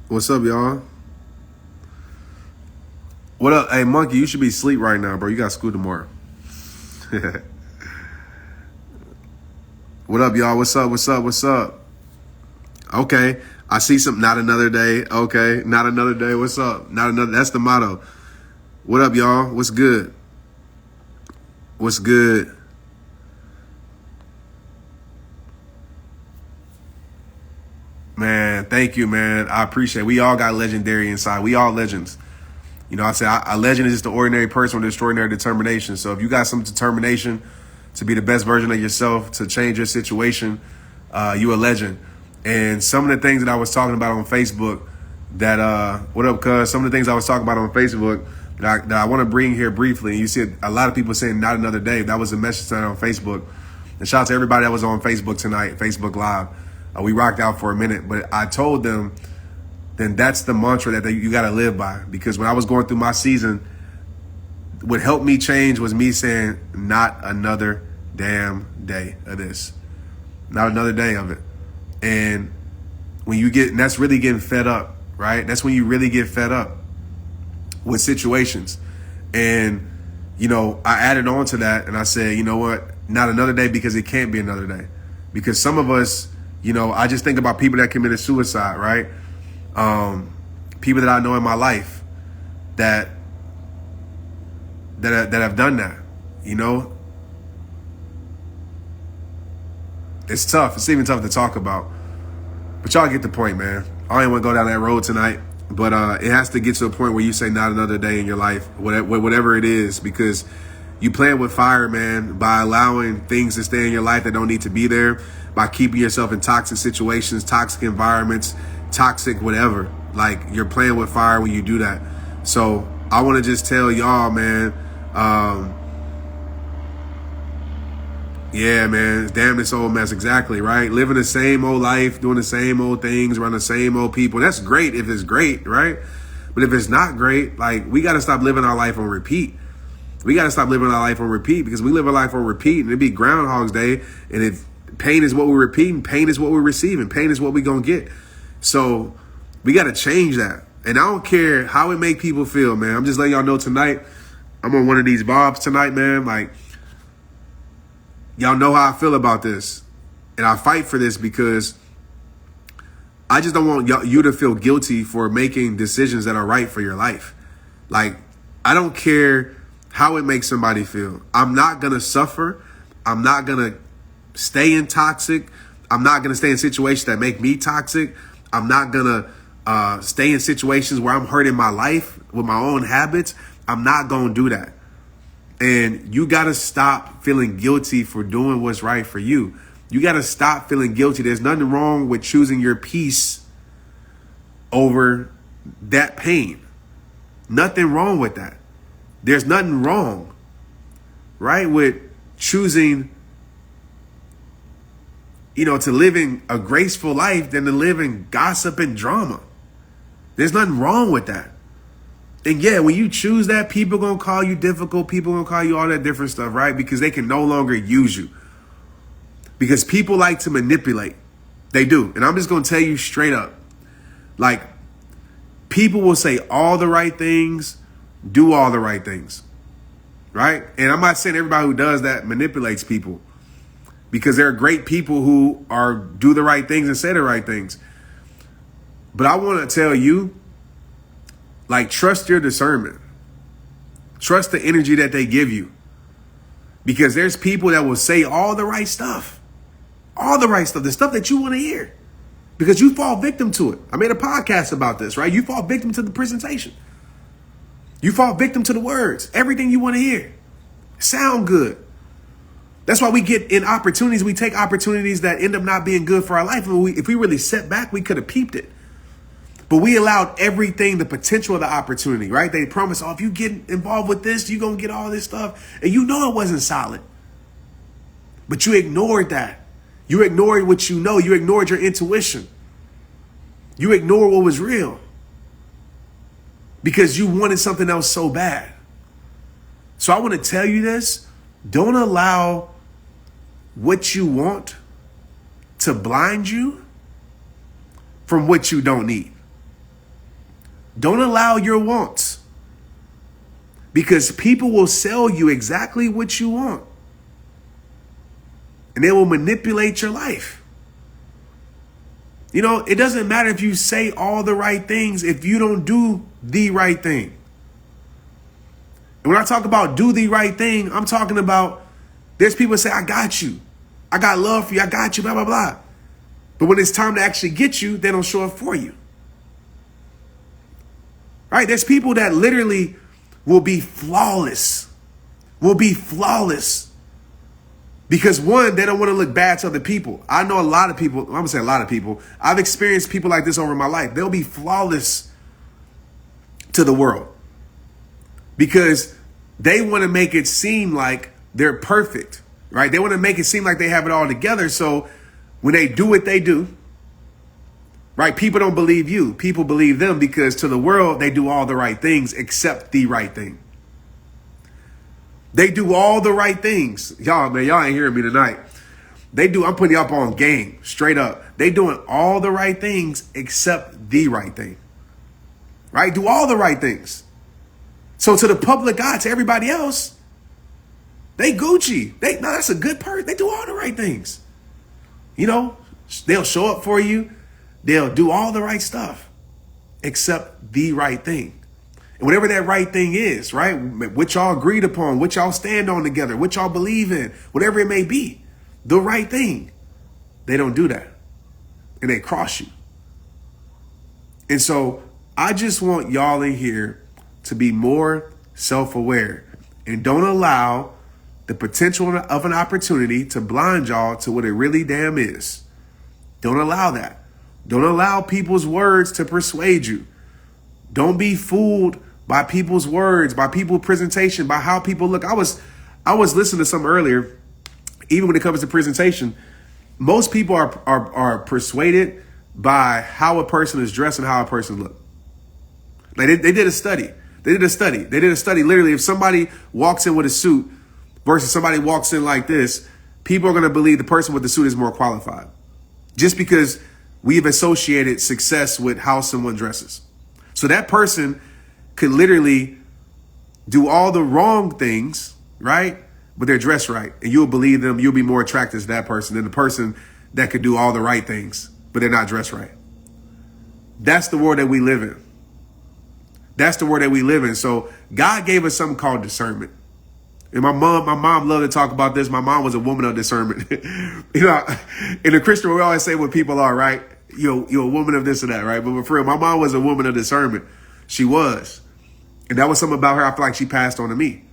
What's up, y'all? What up? Hey, Monkey, you should be asleep right now, bro. You got school tomorrow. What up, y'all? What's up? What's up? What's up? Okay. I see some. Not another day. Okay. Not another day. What's up? Not another. That's the motto. What up, y'all? What's good? What's good? Man, thank you, man. I appreciate it. We all got legendary inside. We all legends. You know, I say a legend is just an ordinary person with extraordinary determination. So if you got some determination to be the best version of yourself, to change your situation, you a legend. And some of the things that I was talking about on Facebook that, what up, cuz? Some of the things I was talking about on Facebook that I want to bring here briefly. You see a lot of people saying not another day. That was a message tonight on Facebook. And shout out to everybody that was on Facebook tonight, Facebook Live. We rocked out for a minute, but I told them, then that's the mantra that you got to live by. Because when I was going through my season, what helped me change was me saying, not another damn day of this. Not another day of it. And when you get, and that's really getting fed up, right? That's when you really get fed up with situations. And, you know, I added on to that and I said, you know what? Not another day, because it can't be another day. Because some of us, you know, I just think about people that committed suicide, right? People that I know in my life that have done that, you know. It's tough. It's even tough to talk about. But y'all get the point, man. I don't want to go down that road tonight. But it has to get to a point where you say not another day in your life, whatever it is, because you playing with fire, man, by allowing things to stay in your life that don't need to be there, by keeping yourself in toxic situations, toxic environments, toxic whatever. Like, you're playing with fire when you do that. So I want to just tell y'all, man, yeah, man, damn this old mess. Exactly, right? Living the same old life, doing the same old things, around the same old people. That's great if it's great, right? But if it's not great, like, we got to stop living our life on repeat. We got to stop living our life on repeat, because we live our life on repeat, and it'd be Groundhog's Day. And if pain is what we're repeating, pain is what we're receiving, pain is what we're going to get. So we got to change that. And I don't care how it make people feel, man. I'm just letting y'all know tonight, I'm on one of these bobs tonight, man. Like, y'all know how I feel about this. And I fight for this because I just don't want you to feel guilty for making decisions that are right for your life. Like, I don't care how it makes somebody feel. I'm not going to suffer. I'm not going to stay in toxic. I'm not going to stay in situations that make me toxic. I'm not going to stay in situations where I'm hurting my life with my own habits. I'm not going to do that. And you got to stop feeling guilty for doing what's right for you. You got to stop feeling guilty. There's nothing wrong with choosing your peace over that pain. Nothing wrong with that. There's nothing wrong, right, with choosing, you know, to living a graceful life than to live in gossip and drama. There's nothing wrong with that. And yeah, when you choose that, people going to call you difficult. People going to call you all that different stuff, right? Because they can no longer use you. Because people like to manipulate. They do. And I'm just going to tell you straight up. Like, people will say all the right things, do all the right things, right? And I'm not saying everybody who does that manipulates people, because there are great people who do the right things and say the right things. But I want to tell you, like, trust your discernment. Trust the energy that they give you, because there's people that will say all the right stuff, the stuff that you want to hear, because you fall victim to it. I made a podcast about this, right? You fall victim to the presentation. You fall victim to the words. Everything you want to hear sound good. That's why we get in opportunities. We take opportunities that end up not being good for our life. If we really set back, we could have peeped it. But we allowed everything, the potential of the opportunity, right? They promised, oh, if you get involved with this, you're going to get all this stuff. And you know it wasn't solid. But you ignored that. You ignored what you know. You ignored your intuition. You ignored what was real, because you wanted something else so bad. So I want to tell you this. Don't allow what you want to blind you from what you don't need. Don't allow your wants, because people will sell you exactly what you want, and they will manipulate your life. You know, it doesn't matter if you say all the right things if you don't do the right thing. And when I talk about do the right thing, I'm talking about there's people that say, I got you. I got love for you. I got you, blah, blah, blah. But when it's time to actually get you, they don't show up for you. Right? There's people that literally will be flawless. Because one, they don't want to look bad to other people. I know a lot of people, I'm going to say a lot of people. I've experienced people like this over my life. They'll be flawless to the world because they want to make it seem like they're perfect, right? They want to make it seem like they have it all together. So when they do what they do, right, people don't believe you. People believe them because to the world, they do all the right things except the right thing. They do all the right things. Y'all ain't hearing me tonight. I'm putting you up on game, straight up. They doing all the right things except the right thing. Right? Do all the right things. So to the public eye, to everybody else, they Gucci. No, that's a good person. They do all the right things. You know, they'll show up for you. They'll do all the right stuff except the right thing. And whatever that right thing is, right? What y'all agreed upon, what y'all stand on together, what y'all believe in, whatever it may be, the right thing. They don't do that. And they cross you. And so I just want y'all in here to be more self-aware and don't allow the potential of an opportunity to blind y'all to what it really damn is. Don't allow that. Don't allow people's words to persuade you. Don't be fooled by people's words, by people's presentation, by how people look. I was listening to some earlier, even when it comes to presentation, most people are persuaded by how a person is dressed and how a person looks. Like they did a study. They did a study. Literally, if somebody walks in with a suit versus somebody walks in like this, people are going to believe the person with the suit is more qualified. Just because we've associated success with how someone dresses. So that person could literally do all the wrong things, right? But they're dressed right. And you'll believe them. You'll be more attracted to that person than the person that could do all the right things, but they're not dressed right. That's the world that we live in. That's the world that we live in. So God gave us something called discernment. And my mom loved to talk about this. My mom was a woman of discernment. You know, in the Christian, we always say what people are, right? You're a woman of this or that, right? But for real, my mom was a woman of discernment. She was. And that was something about her I feel like she passed on to me.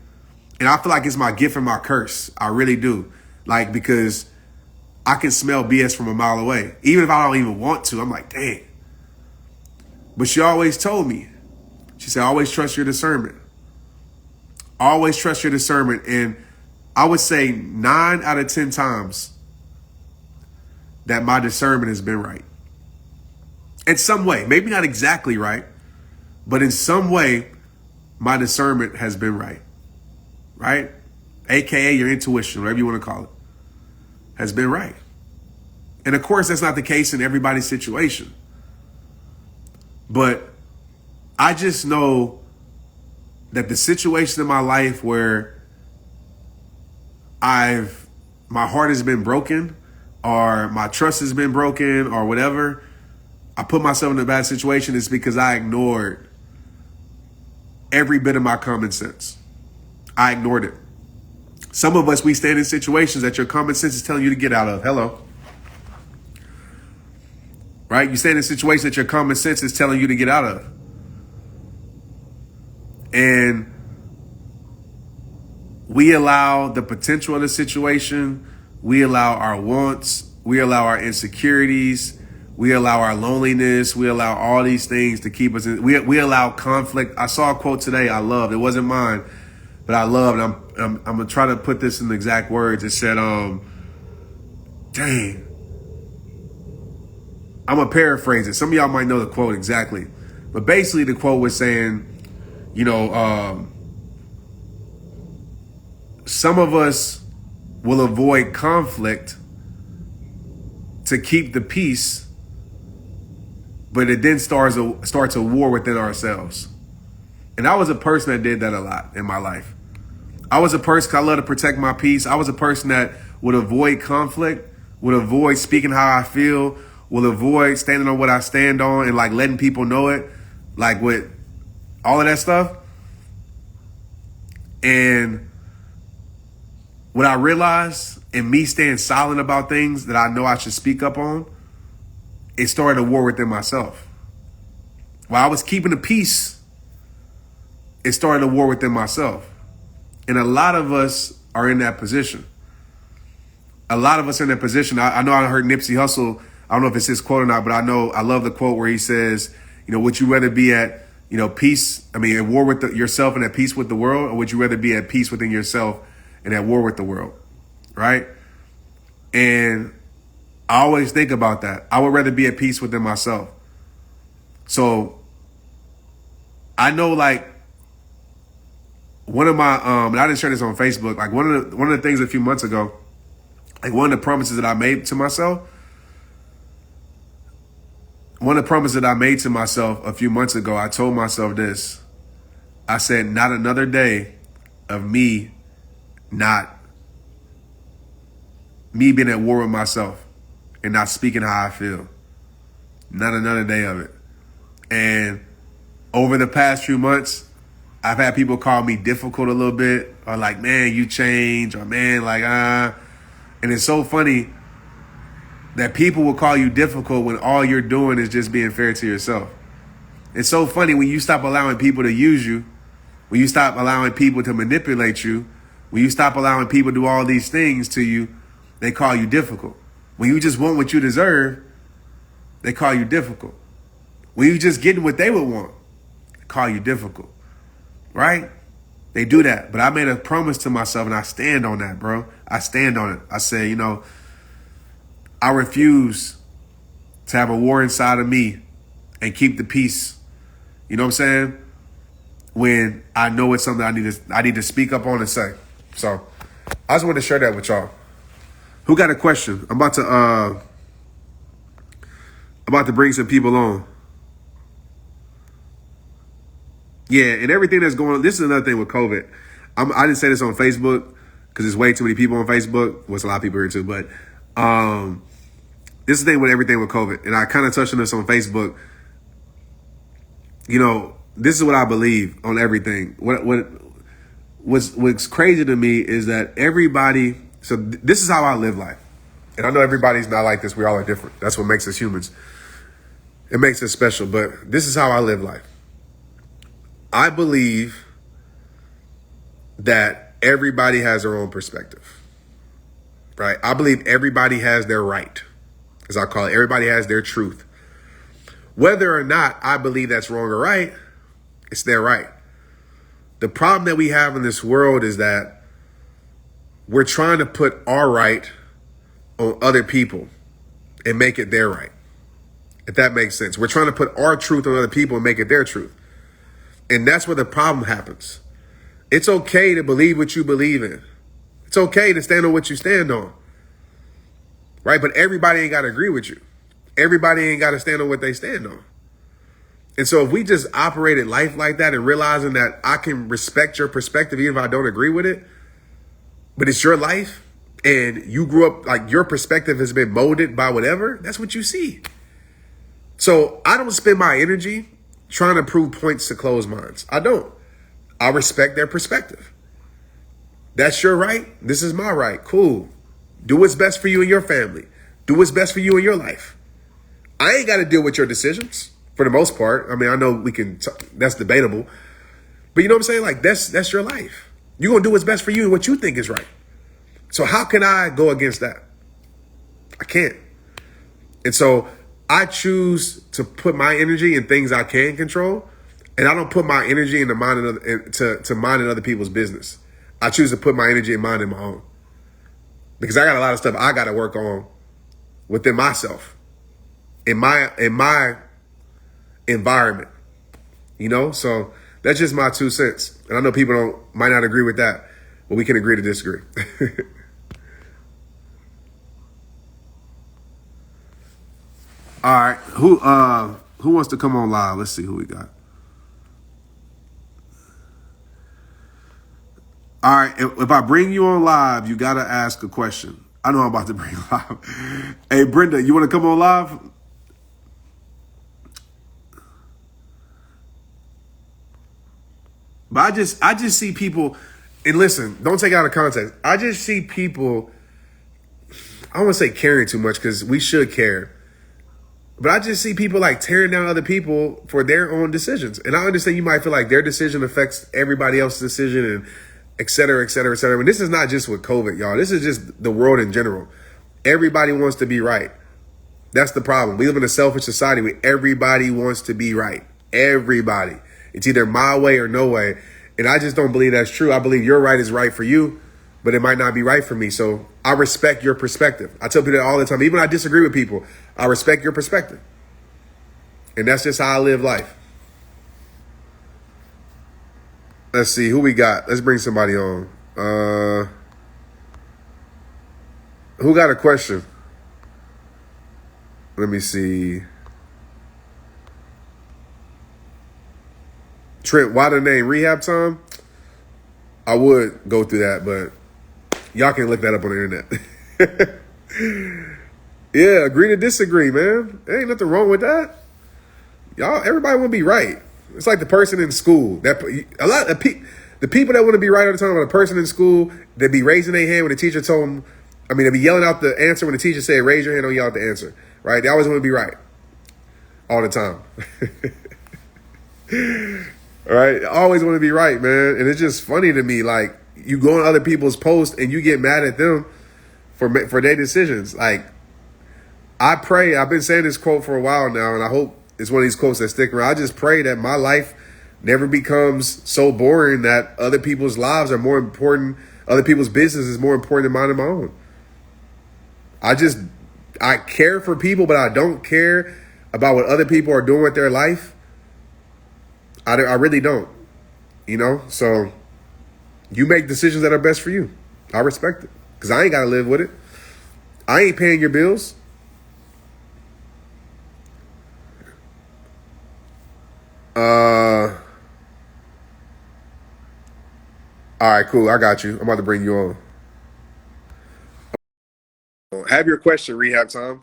And I feel like it's my gift and my curse. I really do. Like, because I can smell BS from a mile away. Even if I don't even want to, I'm like, dang. But she always told me, she said, always trust your discernment. Always trust your discernment. And I would say 9 out of 10 times that my discernment has been right. In some way, maybe not exactly right, but in some way, my discernment has been right. Right? AKA your intuition, whatever you want to call it, has been right. And of course, that's not the case in everybody's situation. But I just know that the situation in my life where my heart has been broken or my trust has been broken or whatever, I put myself in a bad situation is because I ignored every bit of my common sense. I ignored it. Some of us, we stand in situations that your common sense is telling you to get out of. Hello. Right? You stand in situations that your common sense is telling you to get out of. And we allow the potential of the situation. We allow our wants. We allow our insecurities. We allow our loneliness. We allow all these things to keep us in. We allow conflict. I saw a quote today I loved. It wasn't mine, but I loved it. I'm going to try to put this in the exact words. It said, dang. I'm going to paraphrase it. Some of y'all might know the quote exactly. But basically the quote was saying, you know, some of us will avoid conflict to keep the peace, but it then starts a war within ourselves. And I was a person that did that a lot in my life. I was a person, 'cause I love to protect my peace. I was a person that would avoid conflict, would avoid speaking how I feel, will avoid standing on what I stand on and like letting people know it, like with all of that stuff. And what I realized in me staying silent about things that I know I should speak up on, it started a war within myself. While I was keeping the peace, it started a war within myself. And a lot of us are in that position. A lot of us are in that position. I know I heard Nipsey Hussle, I don't know if it's his quote or not, but I know I love the quote where he says, would you rather be at, at war with yourself and at peace with the world, or would you rather be at peace within yourself and at war with the world, right? And I always think about that. I would rather be at peace within myself. So I know, like, one of my, and I didn't share this on Facebook, like one of the things a few months ago, like one of the promises that I made to myself, a few months ago, I told myself this. I said, not another day of me being at war with myself and not speaking how I feel. Not another day of it. And over the past few months, I've had people call me difficult a little bit, or like, man, you change, or man, like, And it's so funny that people will call you difficult when all you're doing is just being fair to yourself. It's so funny when you stop allowing people to use you, when you stop allowing people to manipulate you, when you stop allowing people to do all these things to you, they call you difficult. When you just want what you deserve, they call you difficult. When you just getting what they would want, they call you difficult. Right? They do that. But I made a promise to myself, and I stand on that, bro. I stand on it. I say, I refuse to have a war inside of me and keep the peace. You know what I'm saying? When I know it's something I need to speak up on and say. So I just wanted to share that with y'all. Who got a question? I'm about to bring some people on. Yeah, and everything that's going on. This is another thing with COVID. I didn't say this on Facebook because there's way too many people on Facebook. Well, it's a lot of people here too, but this is the thing with everything with COVID. And I kind of touched on this on Facebook. This is what I believe on everything. What's crazy to me is that everybody. So this is how I live life, and I know everybody's not like this. We all are different. That's what makes us humans. It makes us special. But this is how I live life. I believe that everybody has their own perspective, right? I believe everybody has their right, as I call it. Everybody has their truth. Whether or not I believe that's wrong or right, it's their right. The problem that we have in this world is that we're trying to put our right on other people and make it their right, if that makes sense. We're trying to put our truth on other people and make it their truth. And that's where the problem happens. It's okay to believe what you believe in. It's okay to stand on what you stand on. Right? But everybody ain't got to agree with you. Everybody ain't got to stand on what they stand on. And so if we just operated life like that and realizing that I can respect your perspective even if I don't agree with it, but it's your life and you grew up, like your perspective has been molded by whatever, that's what you see. So I don't spend my energy trying to prove points to closed minds. I don't. I respect their perspective. That's your right. This is my right. Cool. Do what's best for you and your family. Do what's best for you in your life. I ain't got to deal with your decisions for the most part. I mean, I know that's debatable, but you know what I'm saying? Like that's your life. You're going to do what's best for you and what you think is right. So how can I go against that? I can't. And so I choose to put my energy in things I can control, and I don't put my energy into minding other people's business. I choose to put my energy and minding my own, because I got a lot of stuff I got to work on within myself, in my environment. So that's just my 2 cents. And I know people might not agree with that, but we can agree to disagree. All right. Who wants to come on live? Let's see who we got. All right, if I bring you on live, you got to ask a question. I know I'm about to bring you live. Hey, Brenda, you want to come on live? But I just see people, and listen, don't take it out of context. I just see people, I don't want to say caring too much because we should care. But I just see people like tearing down other people for their own decisions. And I understand you might feel like their decision affects everybody else's decision and et cetera, et cetera, et cetera. And this is not just with COVID, y'all. This is just the world in general. Everybody wants to be right. That's the problem. We live in a selfish society where everybody wants to be right. Everybody. It's either my way or no way. And I just don't believe that's true. I believe your right is right for you, but it might not be right for me. So I respect your perspective. I tell people that all the time. Even when I disagree with people, I respect your perspective. And that's just how I live life. Let's see who we got. Let's bring somebody on. Who got a question? Let me see. Trent, why the name Rehab Time? I would go through that, but y'all can look that up on the internet. Yeah, agree to disagree, man. There ain't nothing wrong with that. Y'all, everybody want to be right. It's like the person in school. The people that want to be right all the time are the person in school that be raising their hand when the teacher told them. I mean, they be yelling out the answer when the teacher said, raise your hand, don't yell out the answer. Right? They always want to be right. All the time. All right? Always want to be right, man. And it's just funny to me. Like, you go on other people's posts and you get mad at them for their decisions. Like, I pray, I've been saying this quote for a while now, and I hope it's one of these quotes that stick around. I just pray that my life never becomes so boring that other people's lives are more important, other people's business is more important than mine and my own. I care for people, but I don't care about what other people are doing with their life. I really don't, you know? So you make decisions that are best for you. I respect it because I ain't got to live with it. I ain't paying your bills. All right, cool. I got you. I'm about to bring you on. Have your question, Rehab Time.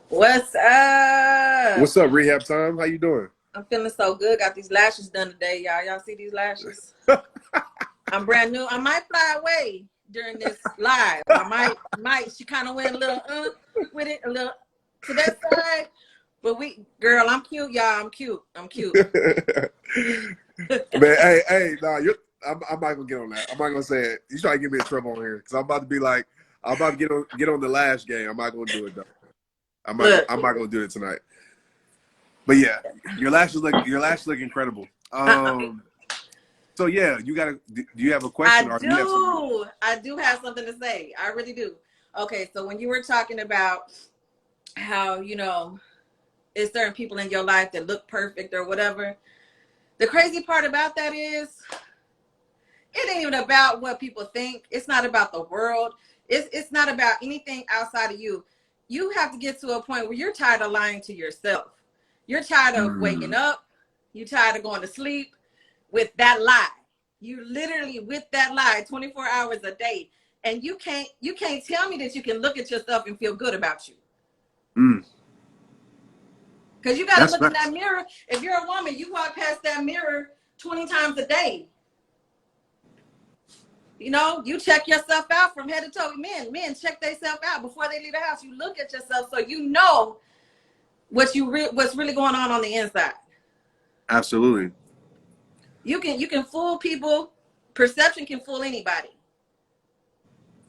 What's up? What's up, Rehab Time? How you doing? I'm feeling so good. Got these lashes done today, y'all. Y'all see these lashes? I'm brand new. I might fly away during this live. I might. She kind of went a little with it, a little to that side. But girl, I'm cute, y'all. I'm cute. Man, hey, nah, I'm not gonna get on that. I'm not gonna say it. You trying to get me in trouble on here because I'm about to be like, I'm about to get on the lash game. I'm not gonna do it though. I'm not gonna do it tonight. But yeah, your lashes look incredible. So yeah, do you have a question? I do have something to say. I really do. Okay, so when you were talking about how, you know, it's certain people in your life that look perfect or whatever. The crazy part about that is it ain't even about what people think. It's not about the world. It's not about anything outside of you. You have to get to a point where you're tired of lying to yourself. You're tired of waking up. You're tired of going to sleep with that lie. You literally with that lie 24 hours a day. And you can't tell me that you can look at yourself and feel good about you. Because you got to look in that mirror. If you're a woman, you walk past that mirror 20 times a day. You know, you check yourself out from head to toe. Men check themselves out before they leave the house. You look at yourself so you know what's really going on the inside. Absolutely. You can fool people. Perception can fool anybody.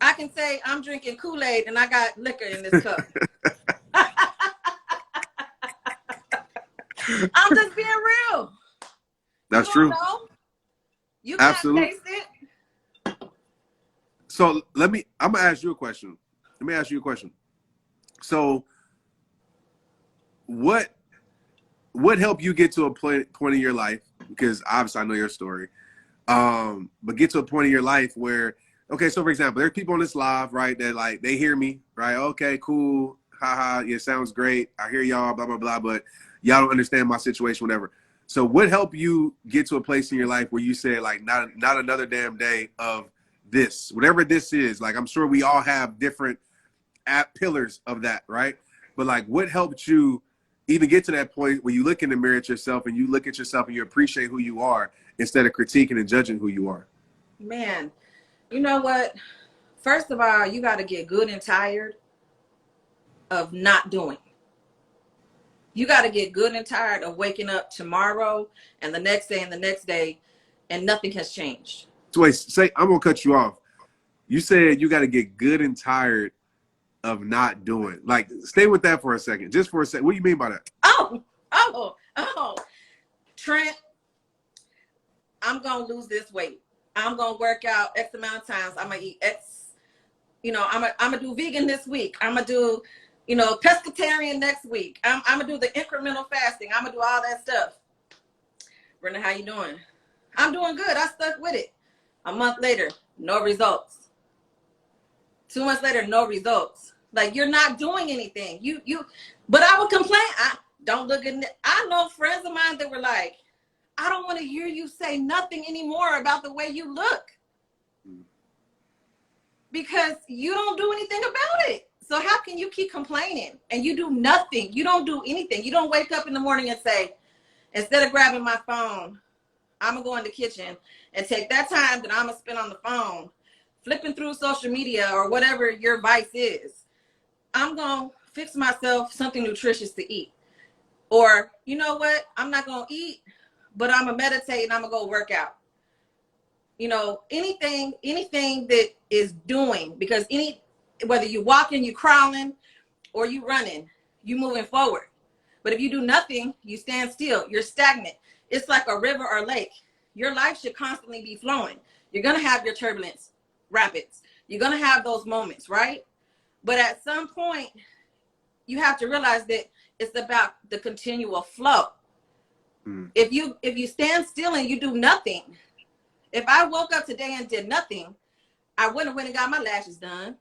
I can say I'm drinking Kool-Aid and I got liquor in this cup. I'm just being real. That's true. Know. You can't taste it. So I'm gonna ask you a question. Let me ask you a question. So what helped you get to a point in your life? Because obviously I know your story. But get to a point in your life where, okay, so for example, there's people on this live, right, that like they hear me, right? Okay, cool. haha, it sounds great. I hear y'all, blah, blah, blah, but y'all don't understand my situation, whatever. So what helped you get to a place in your life where you said, like, not another damn day of this, whatever this is? Like, I'm sure we all have different pillars of that, right? But like, what helped you even get to that point where you look in the mirror at yourself and you look at yourself and you appreciate who you are instead of critiquing and judging who you are? Man, you know what? First of all, you got to get good and tired of not doing. You got to get good and tired of waking up tomorrow and the next day and the next day and nothing has changed. So wait, say, I'm going to cut you off. You said you got to get good and tired of not doing. Like, stay with that for a second, just for a second. What do you mean by that? Oh, Trent, I'm going to lose this weight. I'm going to work out X amount of times. I'm going to eat X, I'm going to do vegan this week. I'm going to do, pescatarian next week. I'm going to do the incremental fasting. I'm going to do all that stuff. Brenda, how you doing? I'm doing good. I stuck with it. A month later, no results. 2 months later, no results. Like, you're not doing anything. But I would complain. I don't look good. I know friends of mine that were like, I don't want to hear you say nothing anymore about the way you look. Because you don't do anything about it. So how can you keep complaining and you do nothing? You don't do anything. You don't wake up in the morning and say, instead of grabbing my phone, I'm going to go in the kitchen and take that time that I'm going to spend on the phone, flipping through social media or whatever your vice is. I'm going to fix myself something nutritious to eat. Or, you know what? I'm not going to eat, but I'm going to meditate and I'm going to go work out. Anything that is doing, because whether you walking, you crawling, or you running, you moving forward. But if you do nothing, you stand still, you're stagnant. It's like a river or lake. Your life should constantly be flowing. You're going to have your turbulence, rapids. You're going to have those moments, right? But at some point, you have to realize that it's about the continual flow. If you stand still and you do nothing, if I woke up today and did nothing, I wouldn't have went and got my lashes done.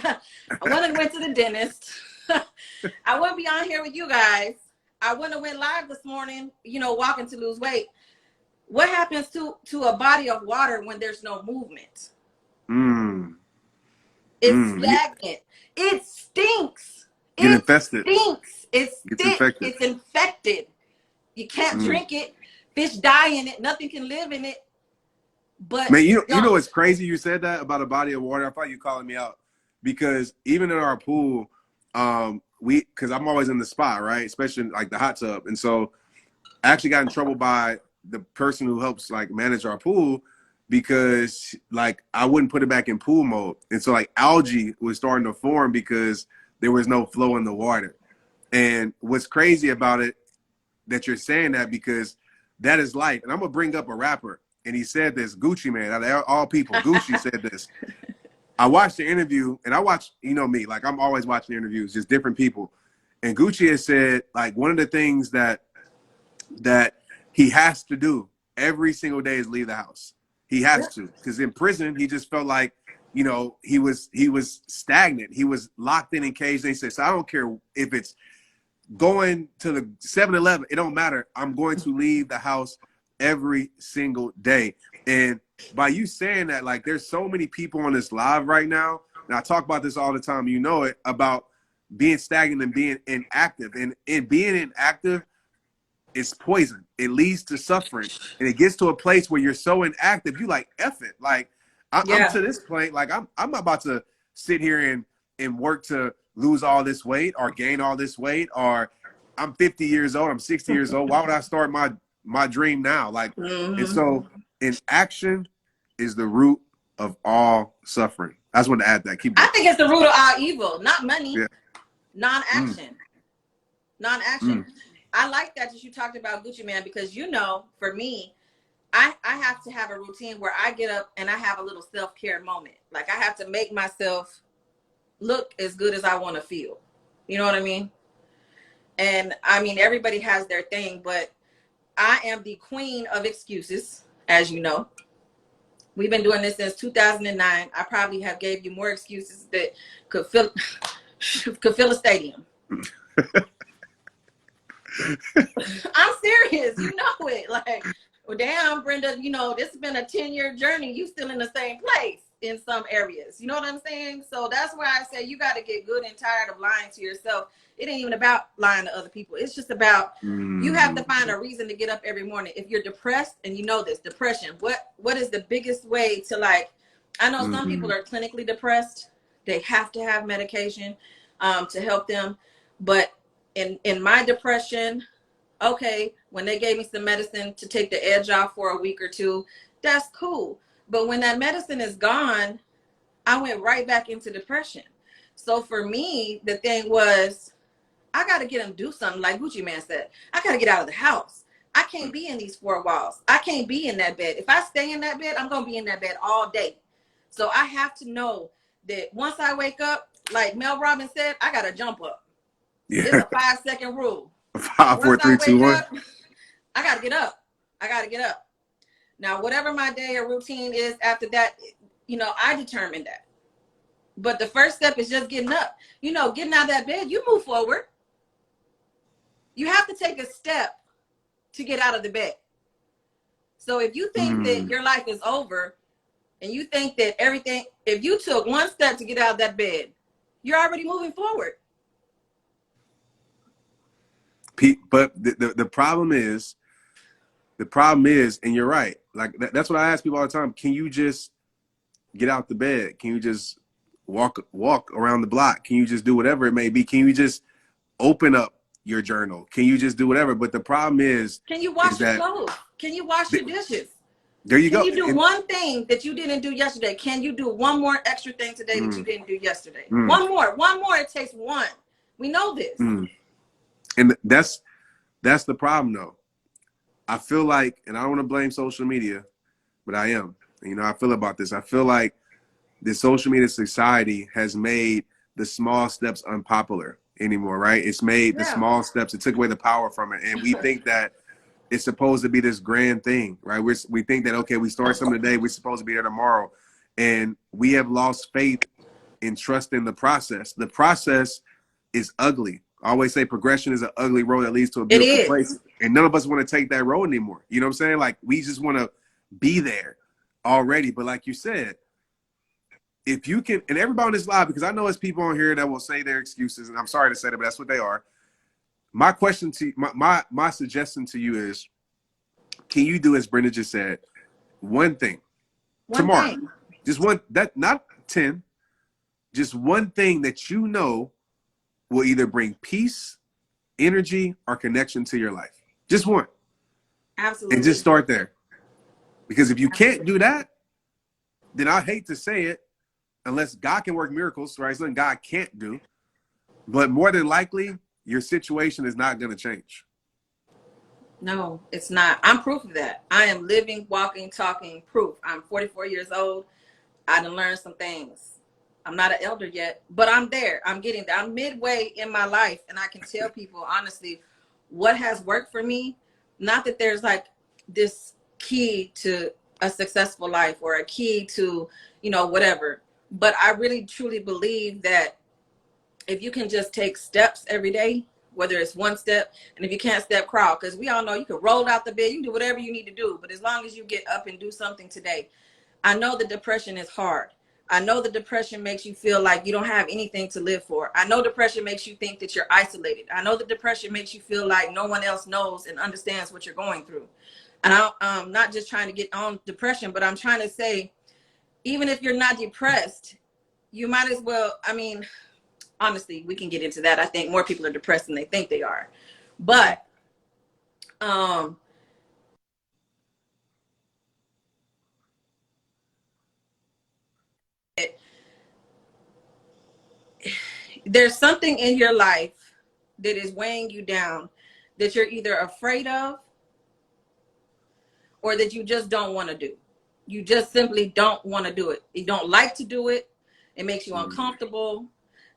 I wouldn't have went to the dentist. I wouldn't be on here with you guys. I wouldn't have went live this morning, walking to lose weight. What happens to a body of water when there's no movement? It's stagnant. It stinks. Get infested. It stinks. It's infected. You can't drink it. Fish die in it. Nothing can live in it. But man, you know it's crazy you said that about a body of water. I thought you calling me out because even in our pool, because I'm always in the spot, right? Especially like the hot tub. And so I actually got in trouble by the person who helps like manage our pool because like I wouldn't put it back in pool mode. And so like algae was starting to form because there was no flow in the water. And what's crazy about it that you're saying that, because that is life. And I'm going to bring up a rapper. And he said this, Gucci Man, out of all people, Gucci said this. I watched the interview, and I watch, me, like I'm always watching interviews, just different people. And Gucci has said, like, one of the things that he has to do every single day is leave the house. He has to, because in prison, he just felt like, he was stagnant. He was locked in cage. They said, so I don't care if it's going to the 7-Eleven, it don't matter. I'm going to leave the house every single day. And by you saying that, like, there's so many people on this live right now, and I talk about this all the time, about being stagnant and being inactive. And being inactive is poison. It leads to suffering. And it gets to a place where you're so inactive, you like, F it. Like, I'm to this point, like, I'm about to sit here and work to lose all this weight or gain all this weight, or I'm 50 years old, I'm 60 years old. Why would I start my dream now? Like, and so inaction is the root of all suffering. I just want to add that. I think it's the root of all evil, not money. Yeah. Non-action. I like that you talked about Gucci Man, because for me, I have to have a routine where I get up and I have a little self-care moment. Like, I have to make myself look as good as I want to feel. You know what I mean? And I mean, everybody has their thing, but I am the queen of excuses, as you know. We've been doing this since 2009. I probably have gave you more excuses that could fill could fill a stadium. I'm serious. You know it. Like, well, damn, Brenda, you know, this has been a 10-year journey. You still in the same place in some areas. You know what I'm saying? So that's why I say you got to get good and tired of lying to yourself. It ain't even about lying to other people. It's just about you have to find a reason to get up every morning. If you're depressed, and you know this, depression, what is the biggest way to, like, I know some people are clinically depressed. They have to have medication to help them. But in my depression, okay, when they gave me some medicine to take the edge off for a week or two, that's cool. But when that medicine is gone, I went right back into depression. So for me, the thing was, I got to get them to do something. Like Gucci Man said, I got to get out of the house. I can't be in these four walls. I can't be in that bed. If I stay in that bed, I'm going to be in that bed all day. So I have to know that once I wake up, like Mel Robbins said, I got to jump up. Yeah. It's a 5-second rule. 5, 4, 3, 2, 1. I got to get up. I got to get up. Now, whatever my day or routine is after that, you know, I determine that. But the first step is just getting up. You know, getting out of that bed, you move forward. You have to take a step to get out of the bed. So if you think that your life is over and you think that everything, if you took one step to get out of that bed, you're already moving forward. But the problem is, and you're right. Like that's what I ask people all the time. Can you just get out the bed? Can you just walk around the block? Can you just do whatever it may be? Can you just open up your journal? Can you just do whatever? But the problem is, can you wash your clothes? Can you wash your dishes? There you go. Can you do one thing that you didn't do yesterday? Can you do one more extra thing today that you didn't do yesterday? One more. It takes one. We know this. And that's the problem, though. I feel like, and I don't want to blame social media, but I am. You know, I feel about this. I feel like the social media society has made the small steps unpopular anymore, right? It's made the small steps. It took away the power from it. And we think that it's supposed to be this grand thing, right? We think that, okay, we start something today, we're supposed to be there tomorrow. And we have lost faith in trusting the process. The process is ugly. I always say progression is an ugly road that leads to a beautiful place. And none of us want to take that road anymore. You know what I'm saying? Like, we just want to be there already. But like you said, if you can, and everybody on this live, because I know there's people on here that will say their excuses, and I'm sorry to say that, but that's what they are. My question to my suggestion to you is, can you do, as Brenda just said, one thing tomorrow? Just one, that not 10, just one thing that you know will either bring peace, energy, or connection to your life. Just one. Absolutely. And just start there. Because if you can't do that, then I hate to say it, unless God can work miracles, right? It's something God can't do. But more than likely, your situation is not going to change. No, it's not. I'm proof of that. I am living, walking, talking proof. I'm 44 years old. I done learned some things. I'm not an elder yet, but I'm there. I'm getting there. I'm midway in my life, and I can tell people honestly what has worked for me. Not that there's like this key to a successful life or a key to, you know, whatever. But I really truly believe that if you can just take steps every day, whether it's one step, and if you can't step, crawl, because we all know you can roll out the bed, you can do whatever you need to do. But as long as you get up and do something today, I know the depression is hard. I know the depression makes you feel like you don't have anything to live for. I know depression makes you think that you're isolated. I know the depression makes you feel like no one else knows and understands what you're going through. And I'm not just trying to get on depression, but I'm trying to say, even if you're not depressed, you might as well, I mean, honestly, we can get into that. I think more people are depressed than they think they are. But there's something in your life that is weighing you down that you're either afraid of or that you just don't want to do. You just simply don't want to do it. You don't like to do it. It makes you uncomfortable.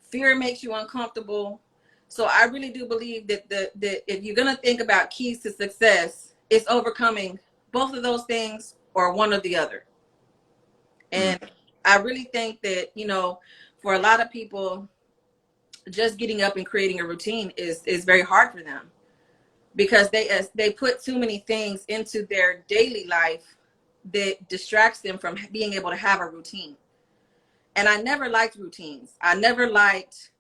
Fear makes you uncomfortable. So I really do believe that if you're going to think about keys to success, it's overcoming both of those things or one or the other. And I really think that, you know, for a lot of people, just getting up and creating a routine is very hard for them, because they put too many things into their daily life that distracts them from being able to have a routine. And I never liked routines. I never liked,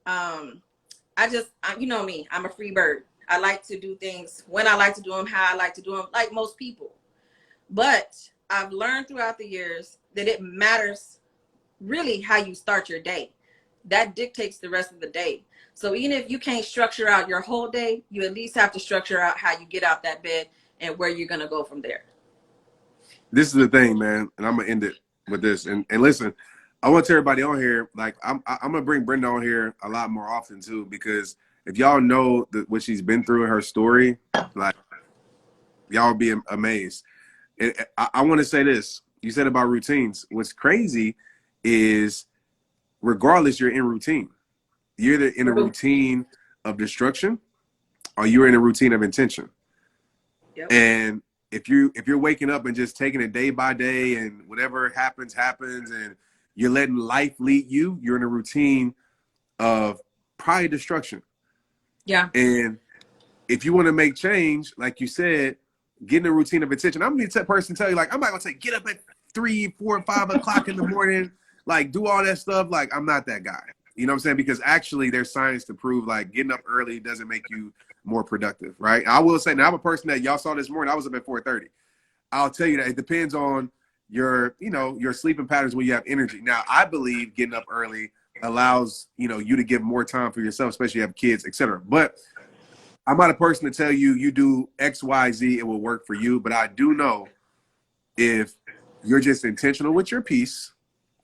you know me, I'm a free bird. I like to do things when I like to do them, how I like to do them, like most people. But I've learned throughout the years that it matters really how you start your day. That dictates the rest of the day. So even if you can't structure out your whole day, you at least have to structure out how you get out that bed and where you're going to go from there. This is the thing, man, and I'm gonna end it with this. And listen, I want to tell everybody on here, like I'm gonna bring Brenda on here a lot more often too, because if y'all know what she's been through in her story, like y'all be amazed. I want to say this. You said about routines. What's crazy is, regardless, you're in routine. You're either in a routine of destruction or you're in a routine of intention. Yep. And if you're waking up and just taking it day by day and whatever happens, and you're letting life lead you, you're in a routine of probably destruction. Yeah. And if you want to make change, like you said, get in a routine of intention. I'm going to be the person to tell you, like, I'm not going to say get up at 3, 4, 5 o'clock in the morning, like do all that stuff. Like, I'm not that guy. You know what I'm saying? Because actually there's science to prove like getting up early doesn't make you more productive, right? I will say, now I'm a person that y'all saw this morning. I was up at 4:30. I'll tell you that it depends on your sleeping patterns when you have energy. Now, I believe getting up early allows, you to give more time for yourself, especially if you have kids, etc. But I'm not a person to tell you do X, Y, Z, it will work for you. But I do know if you're just intentional with your peace,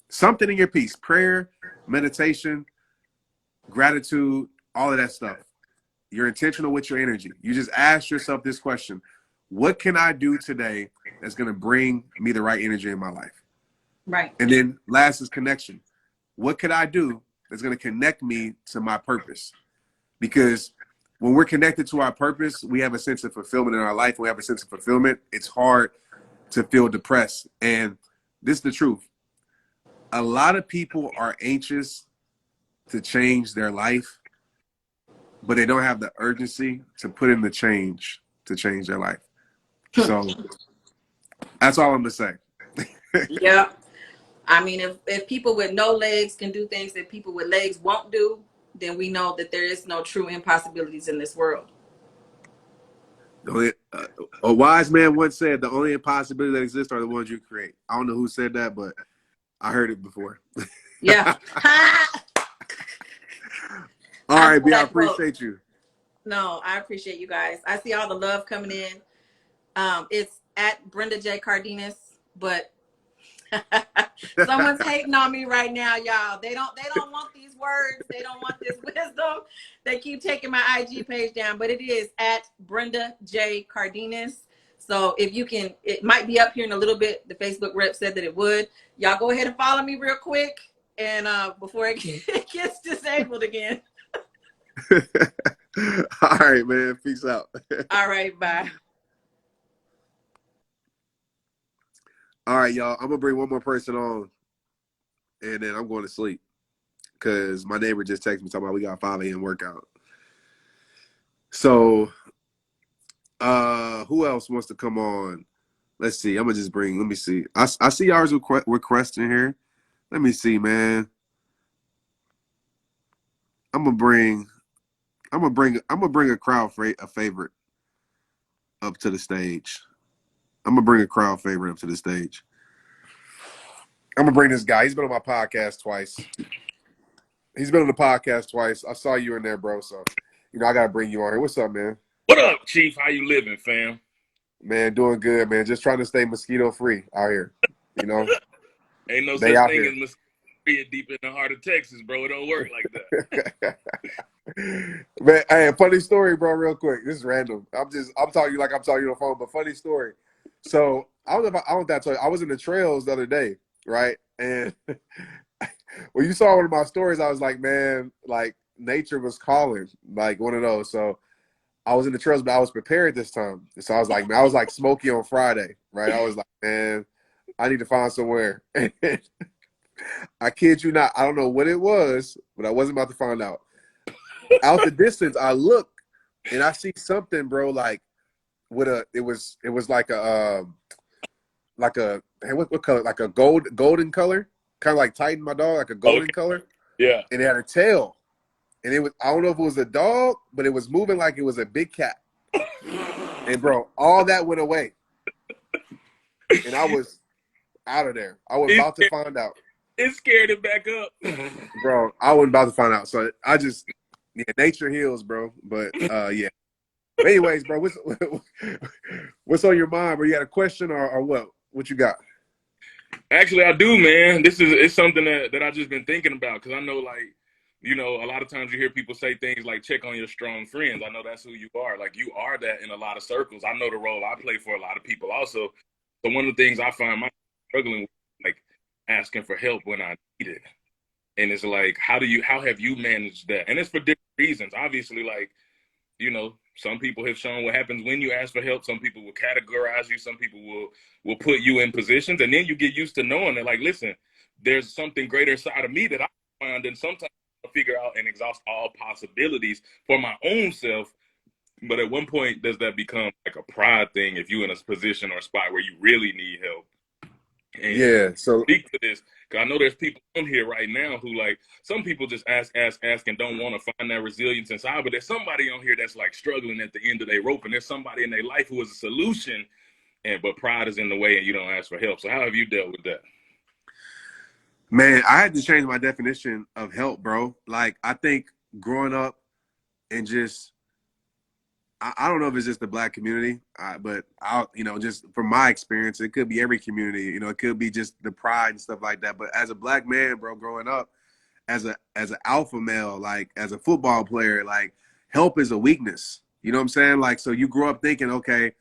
something in your peace, prayer, meditation, gratitude, all of that stuff. You're intentional with your energy. You just ask yourself this question: what can I do today that's going to bring me the right energy in my life? Right. And then last is connection. What could I do that's going to connect me to my purpose? Because when we're connected to our purpose, we have a sense of fulfillment in our life. When we have a sense of fulfillment, it's hard to feel depressed. And this is the truth. A lot of people are anxious to change their life, but they don't have the urgency to put in the change to change their life. So that's all I'm going to say. Yeah. I mean, if people with no legs can do things that people with legs won't do, then we know that there is no true impossibilities in this world. A wise man once said, the only impossibilities that exist are the ones you create. I don't know who said that, but I heard it before. Yeah. All right, B, I appreciate you. No, I appreciate you guys. I see all the love coming in. It's at Brenda J. Cardenas, but someone's hating on me right now, y'all. They don't want these words. They don't want this wisdom. They keep taking my IG page down, but it is at Brenda J. Cardenas. So if you can, it might be up here in a little bit. The Facebook rep said that it would. Y'all go ahead and follow me real quick, and before it gets disabled again. All right, man. Peace out. All right, bye. All right, y'all. I'm gonna bring one more person on, and then I'm going to sleep because my neighbor just texted me talking about we got 5 a.m. workout. So, who else wants to come on? Let's see. I'm gonna just bring. Let me see. I see y'all's requesting here. Let me see, man. I'm gonna bring a crowd a favorite up to the stage. I'm gonna bring a crowd favorite up to the stage. I'm gonna bring this guy. He's been on my podcast twice. I saw you in there, bro. So, I gotta bring you on here. What's up, man? What up, Chief? How you living, fam? Man, doing good, man. Just trying to stay mosquito free out here. Ain't no They such out thing here. as mosquito deep in the heart of Texas, bro. It don't work like that. Man, hey, funny story, bro, real quick. This is random. I'm talking like I'm talking on the phone, but funny story. So I was in the trails the other day, right? And when you saw one of my stories, I was like, man, like nature was calling, like one of those. So I was in the trails, but I was prepared this time. So I was like, man, I was like Smokey on Friday, right? I was like, man, I need to find somewhere. I kid you not. I don't know what it was, but I wasn't about to find out. Out the distance, I look and I see something, bro. Like with it was like a hey, what color? Like a golden color, kind of like Titan, my dog, like a golden Okay. color, Yeah. and it had a tail. And it was, I don't know if it was a dog, but it was moving like it was a big cat. And bro, all that went away. And I was out of there. I was about to find out. It scared it back up. Bro, I wasn't about to find out. So I just, yeah, nature heals, bro. But yeah. But anyways, bro, what's on your mind, bro? You got a question or what? What you got? Actually, I do, man. It's something that I just been thinking about, because I know, like, you know, a lot of times you hear people say things like check on your strong friends. I know that's who you are. Like, you are that in a lot of circles. I know the role I play for a lot of people also. So one of the things I find myself struggling with, like, asking for help when I need it. And it's like, how have you managed that? And it's for different reasons. Obviously, like, you know, some people have shown what happens when you ask for help. Some people will categorize you. Some people will put you in positions. And then you get used to knowing that, like, listen, there's something greater side of me that I find. And sometimes I figure out and exhaust all possibilities for my own self. But at one point, does that become like a pride thing if you're in a position or a spot where you really need help? And Yeah. So speak to this, because I know there's people on here right now who, like, some people just ask and don't want to find that resilience inside, but there's somebody on here that's like struggling at the end of their rope, and there's somebody in their life who is a solution, but pride is in the way and you don't ask for help. So how have you dealt with that? man, I had to change my definition of help, bro. Like, I think growing up and just, I don't know if it's just the black community, but you know, just from my experience, it could be every community. You know, it could be just the pride and stuff like that. But as a black man, bro, growing up as an alpha male, like as a football player, like help is a weakness. You know what I'm saying? Like, so you grow up thinking, okay,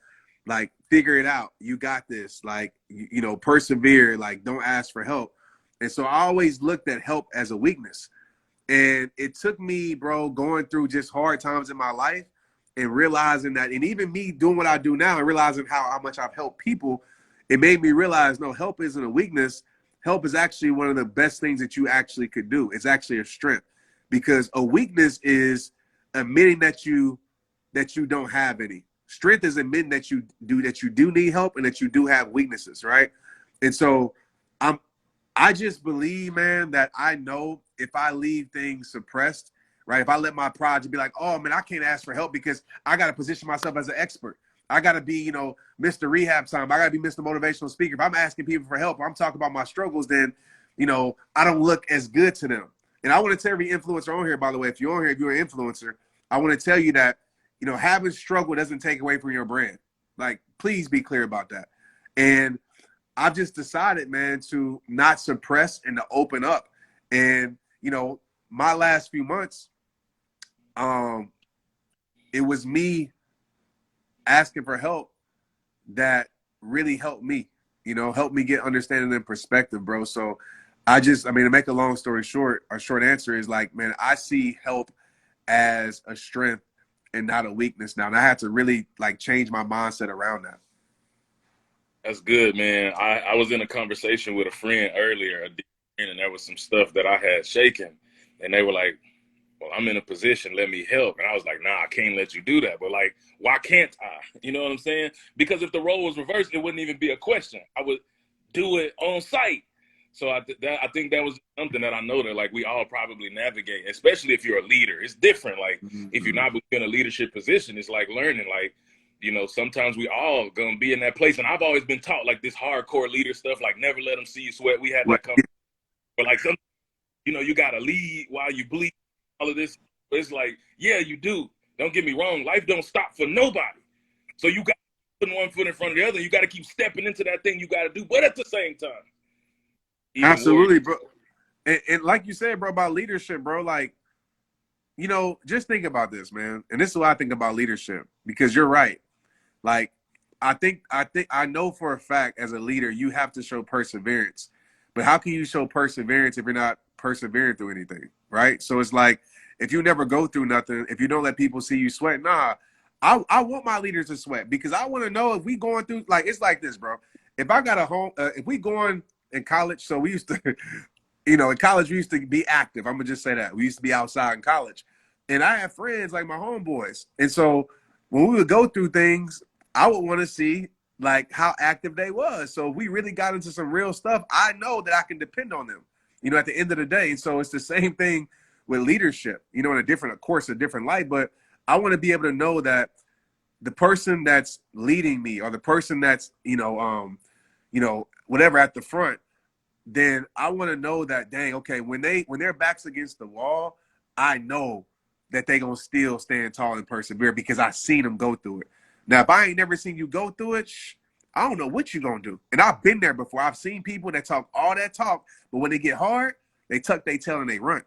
like figure it out. You got this. Like, you know, persevere. Like, don't ask for help. And so I always looked at help as a weakness. And it took me, bro, going through just hard times in my life and realizing that, and even me doing what I do now and realizing how much I've helped people, it made me realize, no, help isn't a weakness. Help is actually one of the best things that you actually could do. It's actually a strength, because a weakness is admitting that you don't have any. Strength is admitting that you do need help and that you do have weaknesses, right? And so I just believe, man, that I know if I leave things suppressed, right? If I let my pride be like, oh, man, I can't ask for help because I got to position myself as an expert. I got to be, you know, Mr. Rehab Time. I got to be Mr. Motivational Speaker. If I'm asking people for help, or I'm talking about my struggles, then, you know, I don't look as good to them. And I want to tell every influencer on here, by the way, if you're on here, if you're an influencer, I want to tell you that, you know, having struggle doesn't take away from your brand. Like, please be clear about that. And I've just decided, man, to not suppress and to open up. And, you know, my last few months, it was me asking for help that really helped me, you know, helped me get understanding and perspective, bro. So I mean, to make a long story short, our short answer is like, man, I see help as a strength and not a weakness now. And I had to really like change my mindset around that. That's good, man. I was in a conversation with a friend earlier, and there was some stuff that I had shaken, and they were like, well, I'm in a position, let me help. And I was like, nah, I can't let you do that. But like, why can't I? You know what I'm saying? Because if the role was reversed, it wouldn't even be a question. I would do it on site. So I think that was something that I know that like we all probably navigate, especially if you're a leader. It's different. Like if you're not in a leadership position, it's like learning, like, you know, sometimes we all gonna be in that place. And I've always been taught like this hardcore leader stuff, like never let them see you sweat. We had that conversation. But like some, you know, you gotta lead while you bleed. All of this, it's like, yeah, you do. Don't get me wrong. Life don't stop for nobody. So you got to put one foot in front of the other. You got to keep stepping into that thing you got to do, but at the same time, Absolutely, bro. And like you said, bro, about leadership, bro, like, you know, just think about this, man. And this is what I think about leadership, because you're right. Like, I know for a fact as a leader, you have to show perseverance. But how can you show perseverance if you're not persevering through anything, right? So it's like, if you never go through nothing, if you don't let people see you sweat, nah, I want my leaders to sweat, because I want to know if we going through, like, it's like this, bro. If I got a home, if we going in college, so we used to, You know, in college we used to be active. I'm gonna just say that we used to be outside in college, and I had friends like my homeboys, and so when we would go through things, I would want to see like how active they was. So if we really got into some real stuff, I know that I can depend on them. You know, at the end of the day, and so it's the same thing with leadership. You know, in a different, of course, a different light, but I want to be able to know that the person that's leading me or the person that's whatever at the front, then I want to know that, dang, okay, when their backs against the wall, I know that they gonna still stand tall and persevere because I seen them go through it. Now, if I ain't never seen you go through it, I don't know what you gonna do. And I've been there before. I've seen people that talk all that talk, but when they get hard, they tuck their tail and they run.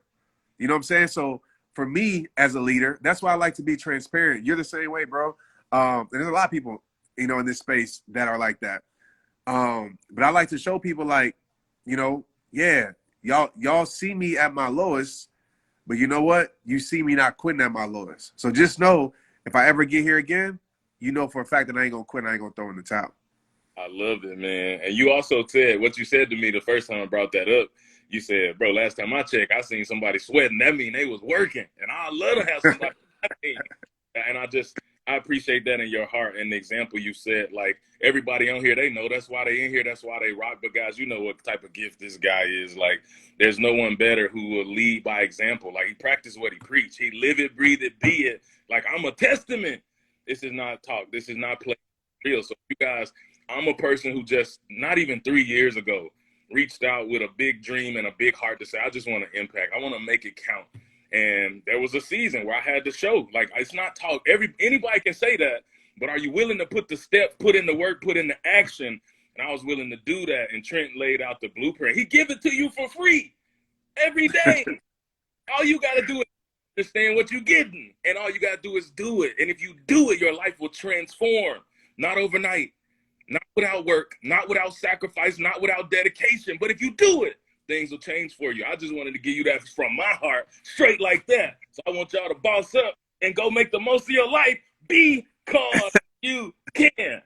You know what I'm saying? So for me as a leader, that's why I like to be transparent. You're the same way, bro. There's a lot of people, you know, in this space that are like that. But I like to show people like, you know, yeah, y'all see me at my lowest, but you know what? You see me not quitting at my lowest. So just know if I ever get here again, you know for a fact that I ain't gonna quit. I ain't gonna throw in the towel. I love it, man. And you also said what you said to me the first time I brought that up. You said, bro, last time I checked, I seen somebody sweating. That mean they was working. And I love to have somebody. And I appreciate that in your heart and the example you said. Like, everybody on here, they know that's why they in here. That's why they rock. But guys, you know what type of gift this guy is. Like, there's no one better who will lead by example. Like, he practiced what he preached. He live it, breathe it, be it. Like, I'm a testament. This is not talk. This is not play real. So you guys, I'm a person who just not even 3 years ago reached out with a big dream and a big heart to say, I just want to impact. I want to make it count. And there was a season where I had to show, like, it's not talk. Anybody can say that, but are you willing to put the steps, put in the work, put in the action? And I was willing to do that. And Trent laid out the blueprint. He give it to you for free every day. All you got to do is understand what you're getting. And all you got to do is do it. And if you do it, your life will transform. Not overnight, not without work, not without sacrifice, not without dedication. But if you do it, things will change for you. I just wanted to give you that from my heart, straight like that. So I want y'all to boss up and go make the most of your life because you can.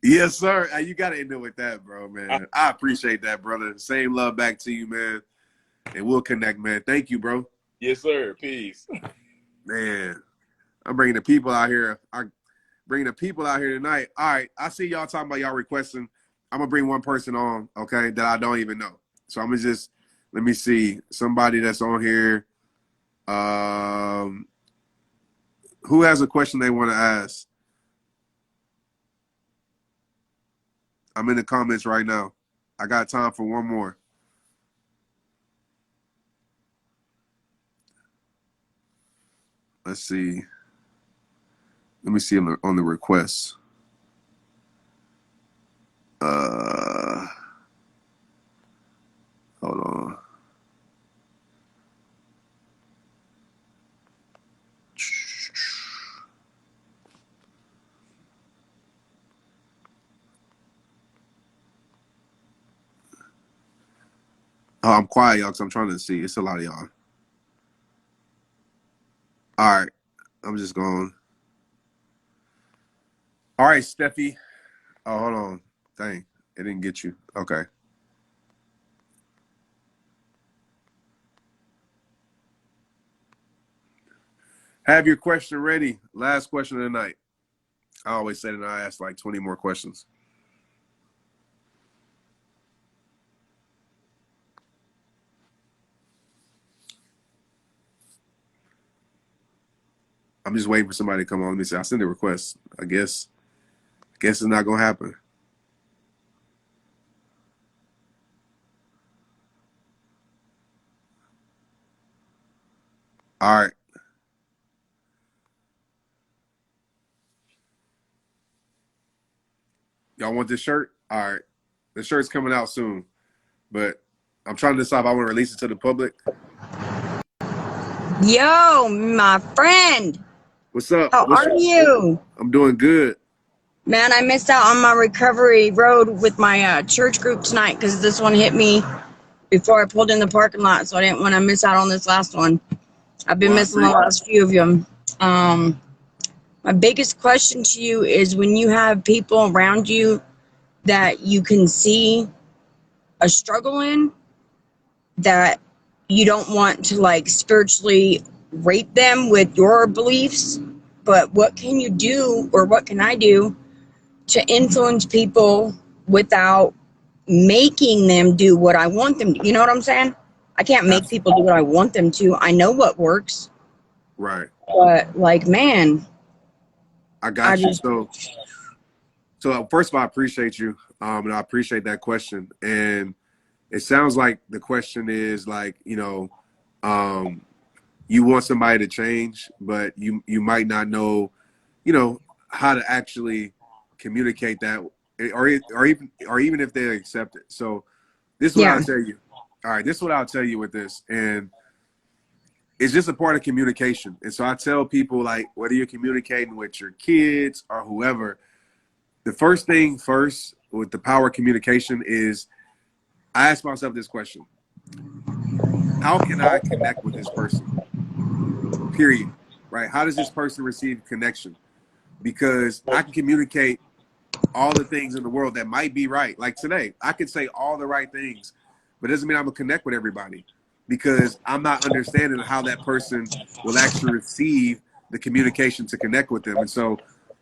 Yes, sir. You got to end it with that, bro, man. I appreciate that, brother. Same love back to you, man. And we'll connect, man. Thank you, bro. Yes, sir. Peace. Man, I'm bringing the people out here. Bringing the people out here tonight. All right, I see y'all talking about y'all requesting. I'm going to bring one person on, okay, that I don't even know. So I'm going to just, let me see. Somebody that's on here. Who has a question they want to ask? I'm in the comments right now. I got time for one more. Let's see. Let me see on the requests. Hold on. Oh, I'm quiet, y'all, because I'm trying to see. It's a lot of y'all. All right. I'm just going. All right, Steffi. Oh, hold on. Dang. It didn't get you. Okay. Have your question ready. Last question of the night. I always say that I ask like 20 more questions. I'm just waiting for somebody to come on. Let me see. I send a request. I guess it's not gonna happen. All right. Y'all want this shirt? All right. The shirt's coming out soon, but I'm trying to decide if I want to release it to the public. Yo, my friend. What's up? How are you? I'm doing good. Man, I missed out on my recovery road with my church group tonight because this one hit me before I pulled in the parking lot, so I didn't want to miss out on this last one. I've been missing the last few of them. My biggest question to you is when you have people around you that you can see a struggle in, that you don't want to like spiritually rape them with your beliefs, but what can you do, or what can I do to influence people without making them do what I want them to? You know what I'm saying? I can't make people do what I want them to. I know what works. Right. But like, man, I got you. So first of all, I appreciate you. And I appreciate that question. And it sounds like the question is like, you want somebody to change, but you might not know, how to actually communicate that, or even if they accept it. So this is what I'll tell you. All right, this is what I'll tell you with this, and it's just a part of communication. And so I tell people, like, whether you're communicating with your kids or whoever, the first thing first with the power of communication is I ask myself this question: how can I connect with this person? Period. Right? How does this person receive connection? Because I can communicate all the things in the world that might be right. Like today, I could say all the right things, but it doesn't mean I'm gonna connect with everybody because I'm not understanding how that person will actually receive the communication to connect with them. And so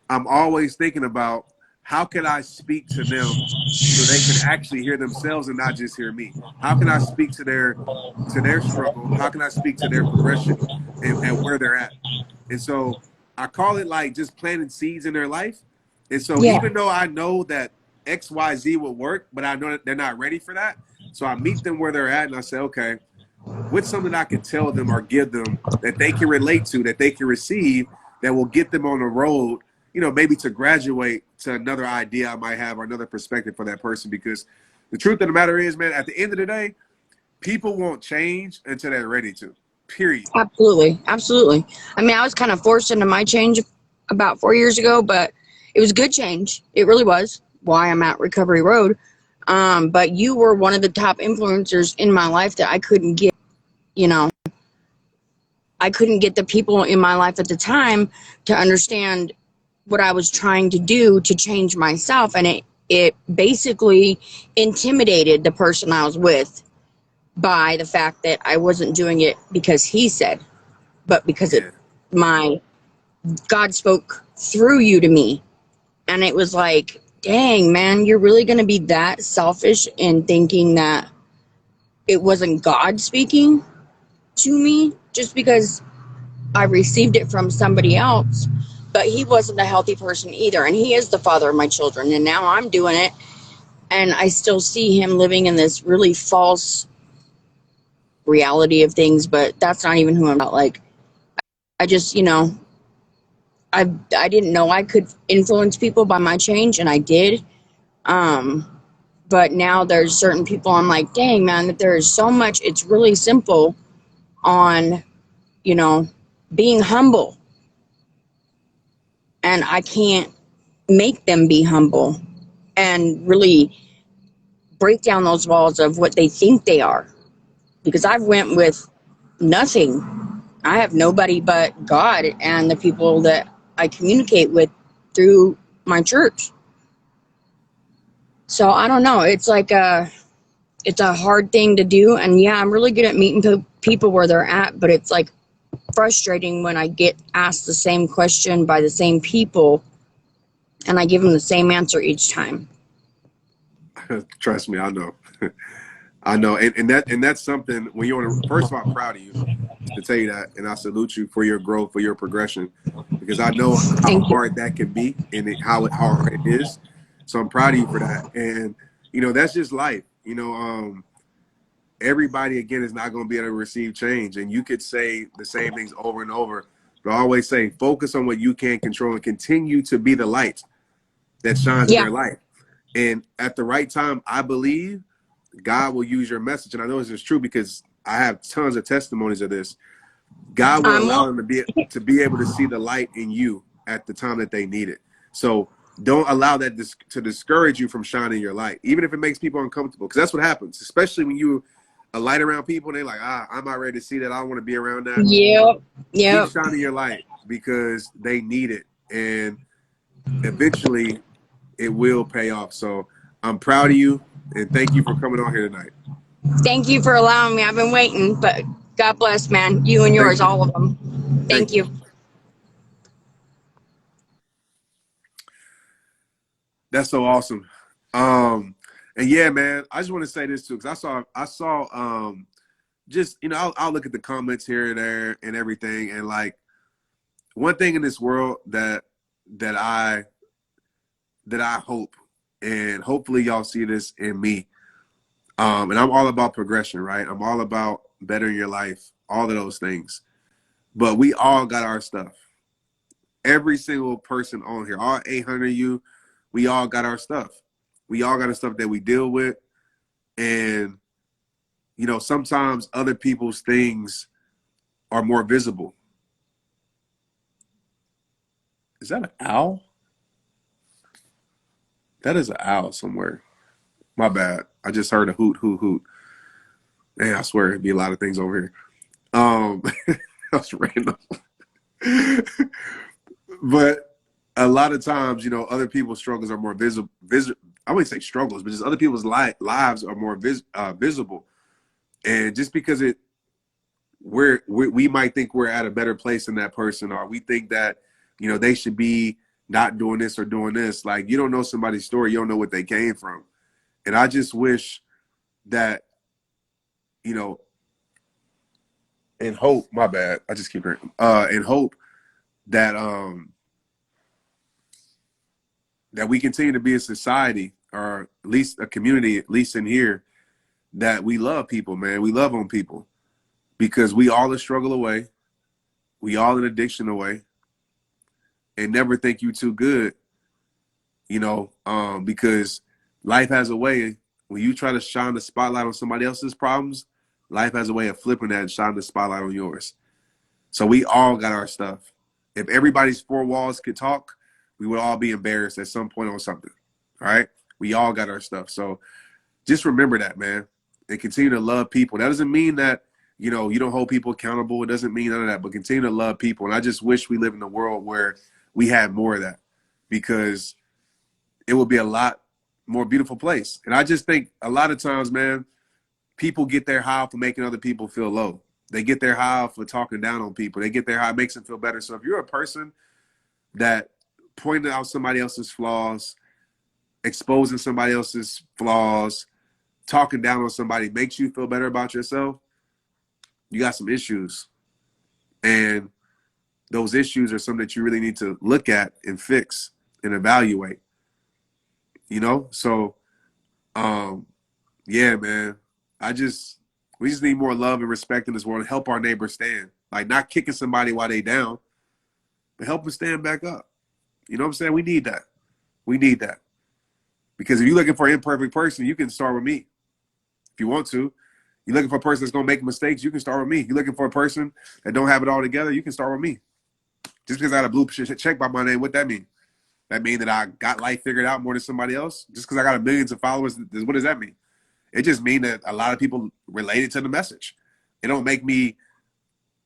I'm always thinking about how can I speak to them so they can actually hear themselves and not just hear me? How can I speak to their struggle? How can I speak to their progression and where they're at? And so I call it like just planting seeds in their life. And so even though I know that XYZ will work, but I know that they're not ready for that. So I meet them where they're at and I say, okay, what's something I can tell them or give them that they can relate to, that they can receive, that will get them on the road, maybe to graduate to another idea I might have or another perspective for that person. Because the truth of the matter is, man, at the end of the day, people won't change until they're ready to, period. Absolutely. Absolutely. I mean, I was kind of forced into my change about 4 years ago, but it was good change. It really was why I'm at Recovery Road. But you were one of the top influencers in my life that I couldn't get, I couldn't get the people in my life at the time to understand what I was trying to do to change myself. And it basically intimidated the person I was with by the fact that I wasn't doing it because he said, but because God spoke through you to me. And it was like, dang, man, you're really going to be that selfish in thinking that it wasn't God speaking to me just because I received it from somebody else. But he wasn't a healthy person either. And he is the father of my children. And now I'm doing it. And I still see him living in this really false reality of things. But that's not even who I'm about. Like, I just, I didn't know I could influence people by my change. And I did. But now there's certain people I'm like, dang, man, that there is so much. It's really simple on, being humble. And I can't make them be humble and really break down those walls of what they think they are. Because I've went with nothing. I have nobody but God and the people that I communicate with through my church. So I don't know. It's like it's a hard thing to do. And yeah, I'm really good at meeting people where they're at, but it's like frustrating when I get asked the same question by the same people and I give them the same answer each time. Trust me, I know. I know. And that's something when you're first of all, I'm proud of you to tell you that. And I salute you for your growth, for your progression, because I know how hard that can be and how hard it is. So I'm proud of you for that. And, that's just life. Everybody, again, is not going to be able to receive change. And you could say the same things over and over. But I always say, focus on what you can control and continue to be the light that shines in their life. And at the right time, I believe God will use your message. And I know this is true because I have tons of testimonies of this. God will allow them to be able to see the light in you at the time that they need it. So don't allow that to discourage you from shining your light, even if it makes people uncomfortable, because that's what happens, especially when you a light around people and they're like, I'm not ready to see that. I don't want to be around that. Yep. Keep shining your light because they need it. And eventually it will pay off. So I'm proud of you and thank you for coming on here tonight. Thank you for allowing me. I've been waiting, but God bless, man. You and yours, Thank you. all of them. Thank you. That's so awesome. And yeah, man, I just want to say this too, because I saw just, you know, I'll look at the comments here and there and everything, and like one thing in this world that I that I hope, and hopefully y'all see this in me. And I'm all about progression, right? I'm all about bettering your life, all of those things. But we all got our stuff. Every single person on here, all 800 of you, we all got our stuff. We all got the stuff that we deal with. And, you know, sometimes other people's things are more visible. Is that an owl? That is an owl somewhere. My bad. I just heard a hoot, hoot, hoot. Man, I swear it'd be a lot of things over here. That's random. But a lot of times, you know, other people's struggles are more visible. I wouldn't say struggles, but just other people's lives are more visible. And just because we might think we're at a better place than that person, or we think that, you know, they should be not doing this or doing this. Like, you don't know somebody's story. You don't know what they came from. And I just wish that, you know, and hope, my bad. I just keep hearing, and hope that, that we continue to be a society, or at least a community, at least in here, that we love people, man. We love on people, because we all a struggle away. We all an addiction away. And never think you too good, you know, because life has a way, when you try to shine the spotlight on somebody else's problems, life has a way of flipping that and shining the spotlight on yours. So we all got our stuff. If everybody's four walls could talk, we would all be embarrassed at some point on something. All right? We all got our stuff. So just remember that, man, and continue to love people. That doesn't mean that, you know, you don't hold people accountable. It doesn't mean none of that, but continue to love people. And I just wish we live in a world where we had more of that, because it would be a lot more beautiful place. And I just think a lot of times, man, people get their high for making other people feel low. They get their high for talking down on people. They get their high, it makes them feel better. So if you're a person that pointed out somebody else's flaws, exposing somebody else's flaws, talking down on somebody makes you feel better about yourself, you got some issues. And those issues are something that you really need to look at and fix and evaluate. You know? So yeah, man. We just need more love and respect in this world, and help our neighbors stand. Like, not kicking somebody while they down, but help them stand back up. You know what I'm saying? We need that. We need that. Because if you're looking for an imperfect person, you can start with me. If you want to. You're looking for a person that's going to make mistakes, you can start with me. You're looking for a person that don't have it all together, you can start with me. Just because I had a blue check by my name, what that mean? That mean that I got life figured out more than somebody else? Just because I got millions of followers, what does that mean? It just mean that a lot of people related to the message. It don't make me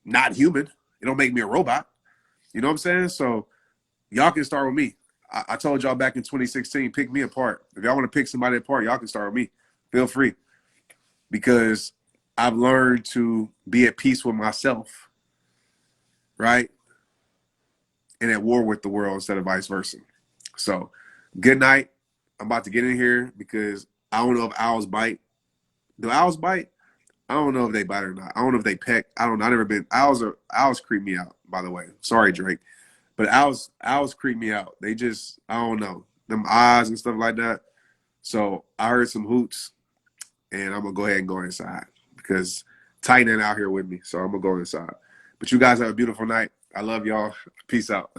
not human. It don't make me a robot. You know what I'm saying? So y'all can start with me. I told y'all back in 2016, pick me apart. If y'all want to pick somebody apart, y'all can start with me. Feel free. Because I've learned to be at peace with myself, right? And at war with the world instead of vice versa. So good night. I'm about to get in here because I don't know if owls bite. Do owls bite? I don't know if they bite or not. I don't know if they peck. I don't know. I've never been. Owls creep me out, by the way. Sorry, Drake. But owls creep me out. They just, I don't know. Them eyes and stuff like that. So I heard some hoots, and I'm going to go ahead and go inside because Titan ain't out here with me. So I'm going to go inside. But you guys have a beautiful night. I love y'all. Peace out.